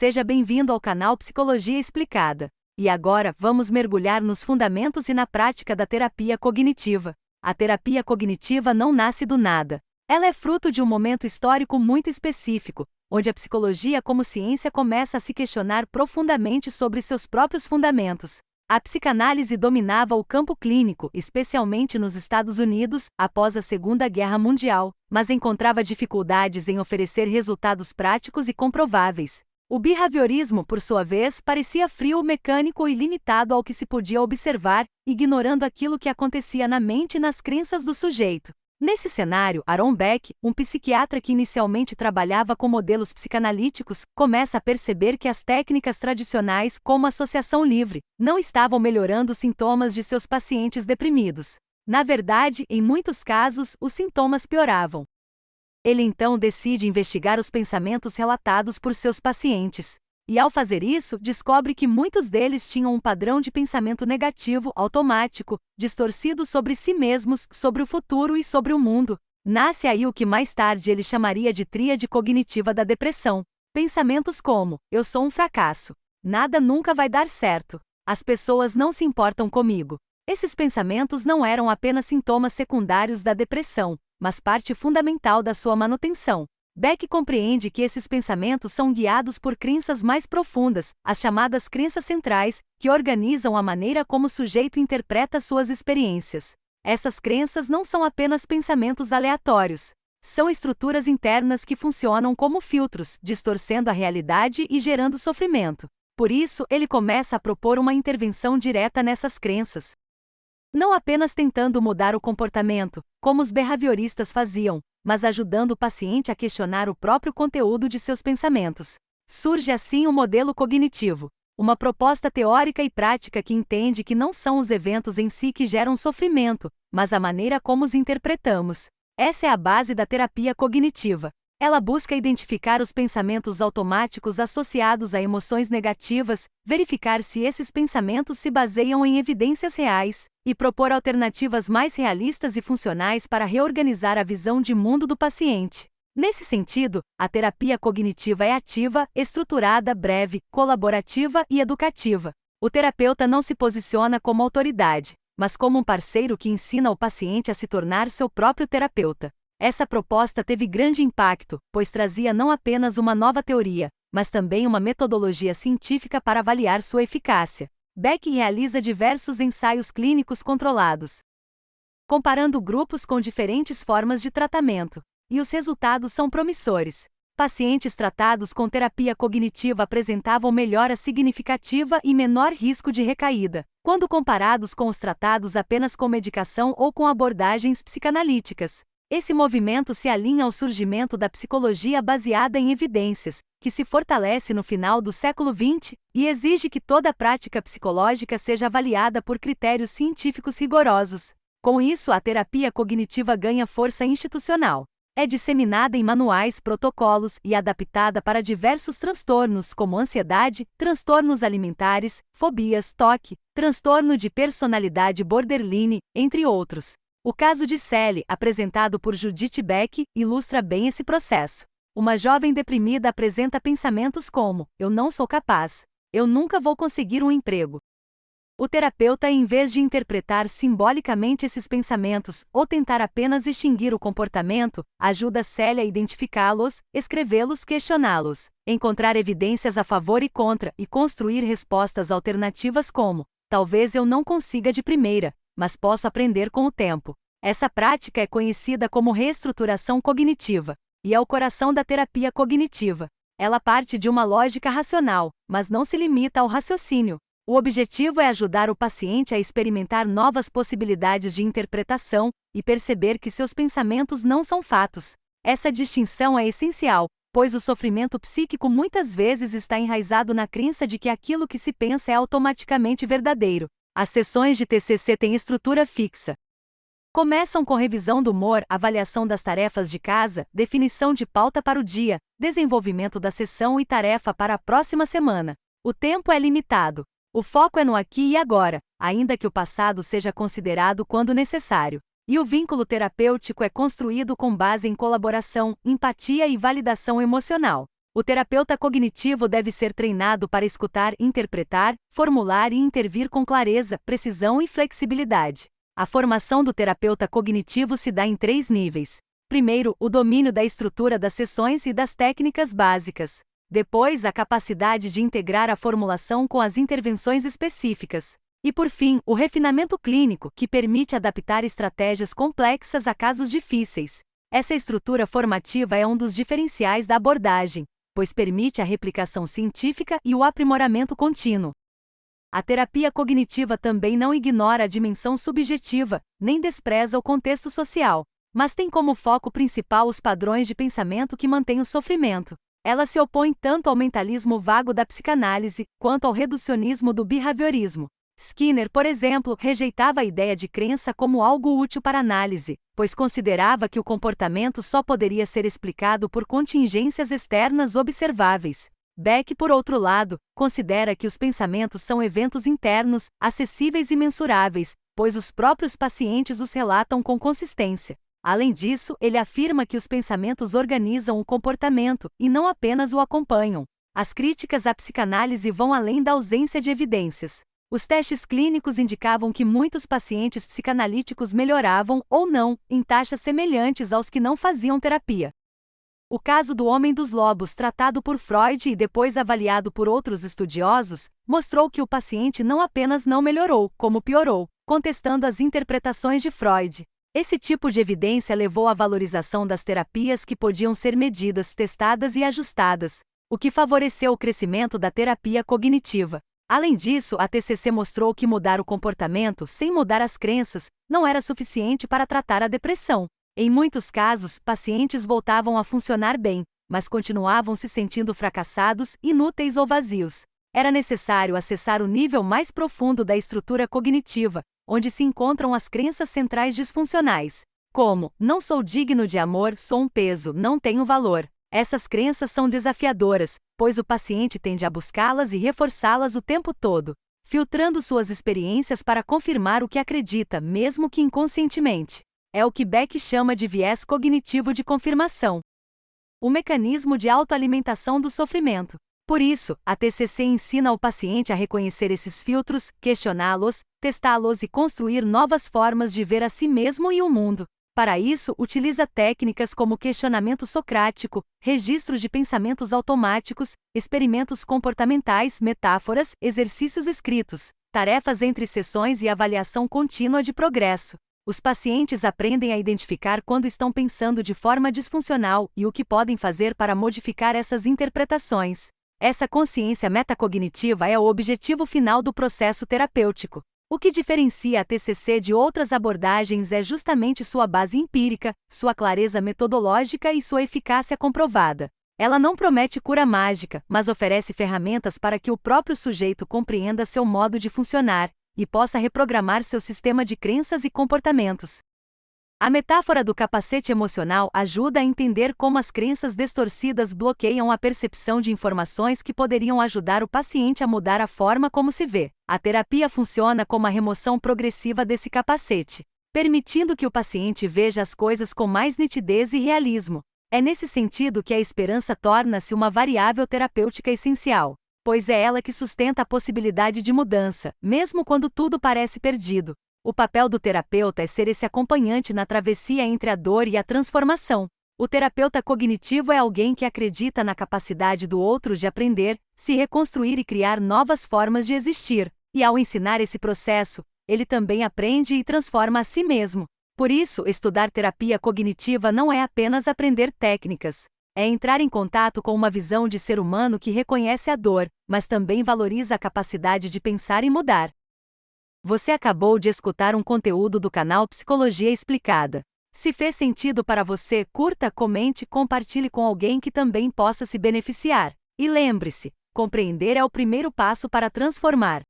Seja bem-vindo ao canal Psicologia Explicada. E agora, vamos mergulhar nos fundamentos e na prática da terapia cognitiva. A terapia cognitiva não nasce do nada. Ela é fruto de um momento histórico muito específico, onde a psicologia como ciência começa a se questionar profundamente sobre seus próprios fundamentos. A psicanálise dominava o campo clínico, especialmente nos Estados Unidos, após a Segunda Guerra Mundial, mas encontrava dificuldades em oferecer resultados práticos e comprováveis. O behaviorismo, por sua vez, parecia frio, mecânico e limitado ao que se podia observar, ignorando aquilo que acontecia na mente e nas crenças do sujeito. Nesse cenário, Aaron Beck, um psiquiatra que inicialmente trabalhava com modelos psicanalíticos, começa a perceber que as técnicas tradicionais, como associação livre, não estavam melhorando os sintomas de seus pacientes deprimidos. Na verdade, em muitos casos, os sintomas pioravam. Ele então decide investigar os pensamentos relatados por seus pacientes. E ao fazer isso, descobre que muitos deles tinham um padrão de pensamento negativo, automático, distorcido sobre si mesmos, sobre o futuro e sobre o mundo. Nasce aí o que mais tarde ele chamaria de tríade cognitiva da depressão. Pensamentos como: eu sou um fracasso. Nada nunca vai dar certo. As pessoas não se importam comigo. Esses pensamentos não eram apenas sintomas secundários da depressão, mas parte fundamental da sua manutenção. Beck compreende que esses pensamentos são guiados por crenças mais profundas, as chamadas crenças centrais, que organizam a maneira como o sujeito interpreta suas experiências. Essas crenças não são apenas pensamentos aleatórios. São estruturas internas que funcionam como filtros, distorcendo a realidade e gerando sofrimento. Por isso, ele começa a propor uma intervenção direta nessas crenças. Não apenas tentando mudar o comportamento, como os behavioristas faziam, mas ajudando o paciente a questionar o próprio conteúdo de seus pensamentos. Surge assim o modelo cognitivo, uma proposta teórica e prática que entende que não são os eventos em si que geram sofrimento, mas a maneira como os interpretamos. Essa é a base da terapia cognitiva. Ela busca identificar os pensamentos automáticos associados a emoções negativas, verificar se esses pensamentos se baseiam em evidências reais, e propor alternativas mais realistas e funcionais para reorganizar a visão de mundo do paciente. Nesse sentido, a terapia cognitiva é ativa, estruturada, breve, colaborativa e educativa. O terapeuta não se posiciona como autoridade, mas como um parceiro que ensina o paciente a se tornar seu próprio terapeuta. Essa proposta teve grande impacto, pois trazia não apenas uma nova teoria, mas também uma metodologia científica para avaliar sua eficácia. Beck realiza diversos ensaios clínicos controlados, comparando grupos com diferentes formas de tratamento, e os resultados são promissores. Pacientes tratados com terapia cognitiva apresentavam melhora significativa e menor risco de recaída, quando comparados com os tratados apenas com medicação ou com abordagens psicanalíticas. Esse movimento se alinha ao surgimento da psicologia baseada em evidências, que se fortalece no final do século XX, e exige que toda a prática psicológica seja avaliada por critérios científicos rigorosos. Com isso, a terapia cognitiva ganha força institucional. É disseminada em manuais, protocolos e adaptada para diversos transtornos como ansiedade, transtornos alimentares, fobias, TOC, transtorno de personalidade borderline, entre outros. O caso de Sally, apresentado por Judith Beck, ilustra bem esse processo. Uma jovem deprimida apresenta pensamentos como: eu não sou capaz, eu nunca vou conseguir um emprego. O terapeuta, em vez de interpretar simbolicamente esses pensamentos ou tentar apenas extinguir o comportamento, ajuda Sally a identificá-los, escrevê-los, questioná-los, encontrar evidências a favor e contra e construir respostas alternativas como: talvez eu não consiga de primeira, mas posso aprender com o tempo. Essa prática é conhecida como reestruturação cognitiva, e é o coração da terapia cognitiva. Ela parte de uma lógica racional, mas não se limita ao raciocínio. O objetivo é ajudar o paciente a experimentar novas possibilidades de interpretação e perceber que seus pensamentos não são fatos. Essa distinção é essencial, pois o sofrimento psíquico muitas vezes está enraizado na crença de que aquilo que se pensa é automaticamente verdadeiro. As sessões de TCC têm estrutura fixa. Começam com revisão do humor, avaliação das tarefas de casa, definição de pauta para o dia, desenvolvimento da sessão e tarefa para a próxima semana. O tempo é limitado. O foco é no aqui e agora, ainda que o passado seja considerado quando necessário. E o vínculo terapêutico é construído com base em colaboração, empatia e validação emocional. O terapeuta cognitivo deve ser treinado para escutar, interpretar, formular e intervir com clareza, precisão e flexibilidade. A formação do terapeuta cognitivo se dá em 3 níveis. Primeiro, o domínio da estrutura das sessões e das técnicas básicas. Depois, a capacidade de integrar a formulação com as intervenções específicas. E por fim, o refinamento clínico, que permite adaptar estratégias complexas a casos difíceis. Essa estrutura formativa é um dos diferenciais da abordagem, pois permite a replicação científica e o aprimoramento contínuo. A terapia cognitiva também não ignora a dimensão subjetiva, nem despreza o contexto social, mas tem como foco principal os padrões de pensamento que mantêm o sofrimento. Ela se opõe tanto ao mentalismo vago da psicanálise, quanto ao reducionismo do behaviorismo. Skinner, por exemplo, rejeitava a ideia de crença como algo útil para análise, pois considerava que o comportamento só poderia ser explicado por contingências externas observáveis. Beck, por outro lado, considera que os pensamentos são eventos internos, acessíveis e mensuráveis, pois os próprios pacientes os relatam com consistência. Além disso, ele afirma que os pensamentos organizam o comportamento, e não apenas o acompanham. As críticas à psicanálise vão além da ausência de evidências. Os testes clínicos indicavam que muitos pacientes psicanalíticos melhoravam, ou não, em taxas semelhantes aos que não faziam terapia. O caso do homem dos lobos, tratado por Freud e depois avaliado por outros estudiosos, mostrou que o paciente não apenas não melhorou, como piorou, contestando as interpretações de Freud. Esse tipo de evidência levou à valorização das terapias que podiam ser medidas, testadas e ajustadas, o que favoreceu o crescimento da terapia cognitiva. Além disso, a TCC mostrou que mudar o comportamento sem mudar as crenças não era suficiente para tratar a depressão. Em muitos casos, pacientes voltavam a funcionar bem, mas continuavam se sentindo fracassados, inúteis ou vazios. Era necessário acessar o nível mais profundo da estrutura cognitiva, onde se encontram as crenças centrais disfuncionais, como: não sou digno de amor, sou um peso, não tenho valor. Essas crenças são desafiadoras, pois o paciente tende a buscá-las e reforçá-las o tempo todo, filtrando suas experiências para confirmar o que acredita, mesmo que inconscientemente. É o que Beck chama de viés cognitivo de confirmação. O mecanismo de autoalimentação do sofrimento. Por isso, a TCC ensina o paciente a reconhecer esses filtros, questioná-los, testá-los e construir novas formas de ver a si mesmo e o mundo. Para isso, utiliza técnicas como questionamento socrático, registros de pensamentos automáticos, experimentos comportamentais, metáforas, exercícios escritos, tarefas entre sessões e avaliação contínua de progresso. Os pacientes aprendem a identificar quando estão pensando de forma disfuncional e o que podem fazer para modificar essas interpretações. Essa consciência metacognitiva é o objetivo final do processo terapêutico. O que diferencia a TCC de outras abordagens é justamente sua base empírica, sua clareza metodológica e sua eficácia comprovada. Ela não promete cura mágica, mas oferece ferramentas para que o próprio sujeito compreenda seu modo de funcionar e possa reprogramar seu sistema de crenças e comportamentos. A metáfora do capacete emocional ajuda a entender como as crenças distorcidas bloqueiam a percepção de informações que poderiam ajudar o paciente a mudar a forma como se vê. A terapia funciona como a remoção progressiva desse capacete, permitindo que o paciente veja as coisas com mais nitidez e realismo. É nesse sentido que a esperança torna-se uma variável terapêutica essencial, pois é ela que sustenta a possibilidade de mudança, mesmo quando tudo parece perdido. O papel do terapeuta é ser esse acompanhante na travessia entre a dor e a transformação. O terapeuta cognitivo é alguém que acredita na capacidade do outro de aprender, se reconstruir e criar novas formas de existir. E ao ensinar esse processo, ele também aprende e transforma a si mesmo. Por isso, estudar terapia cognitiva não é apenas aprender técnicas. É entrar em contato com uma visão de ser humano que reconhece a dor, mas também valoriza a capacidade de pensar e mudar. Você acabou de escutar um conteúdo do canal Psicologia Explicada. Se fez sentido para você, curta, comente e compartilhe com alguém que também possa se beneficiar. E lembre-se, compreender é o primeiro passo para transformar.